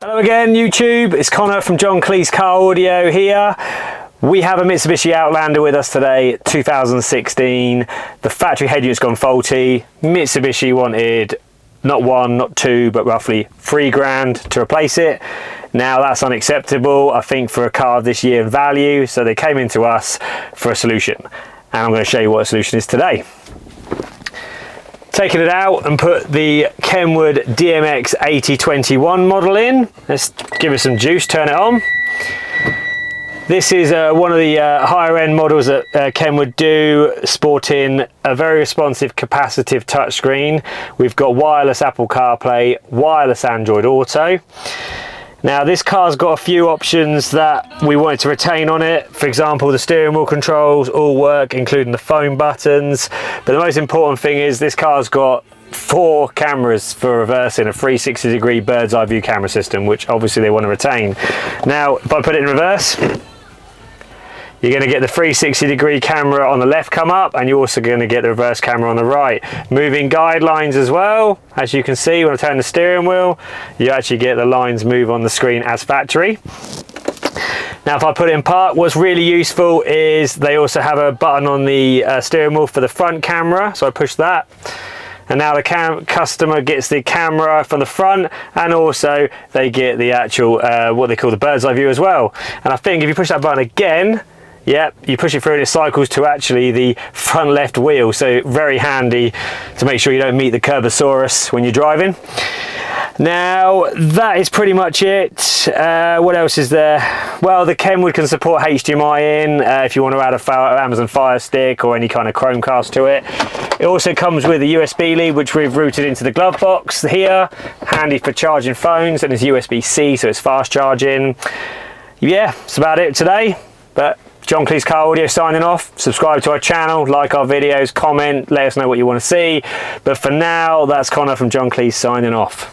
Hello again YouTube, it's Connor from Kleis Car Audio here. We have a Mitsubishi Outlander with us today, 2016. The factory head unit's gone faulty. Mitsubishi wanted not one, not two, but roughly $3,000 to replace it. Now that's unacceptable, I think, for a car of this year value, so they came into us for a solution. And I'm going to show you what the solution is today. Taking it out and put the KENWOOD DMX8021 model in. Let's give it some juice, turn it on. This is one of the higher end models that KENWOOD do, sporting a very responsive capacitive touchscreen. We've got wireless Apple CarPlay, wireless Android Auto. Now this car's got a few options that we wanted to retain on it. For example, the steering wheel controls all work, including the phone buttons. But the most important thing is this car's got 4 cameras for reversing, a 360-degree bird's eye view camera system, which obviously they want to retain. Now, if I put it in reverse, you're going to get the 360-degree camera on the left come up, and you're also going to get the reverse camera on the right. Moving guidelines as well. As you can see, when I turn the steering wheel, you actually get the lines move on the screen as factory. Now, if I put it in park, what's really useful is they also have a button on the steering wheel for the front camera. So I push that. And now the customer gets the camera from the front, and also they get the actual, what they call the bird's eye view as well. And I think if you push that button again, yep, you push it through and it cycles to actually the front left wheel, so very handy to make sure you don't meet the Curvosaurus when you're driving. Now that is pretty much it. What else is there? Well, the KENWOOD can support HDMI in if you want to add a Amazon Fire Stick or any kind of Chromecast to it. It also comes with a USB lead, which we've routed into the glove box here, handy for charging phones, and it's USB-C, so it's fast charging. Yeah, that's about it today. But Kleis Car Audio signing off. Subscribe to our channel, like our videos, comment, let us know what you want to see. But for now, that's Connor from Kleis signing off.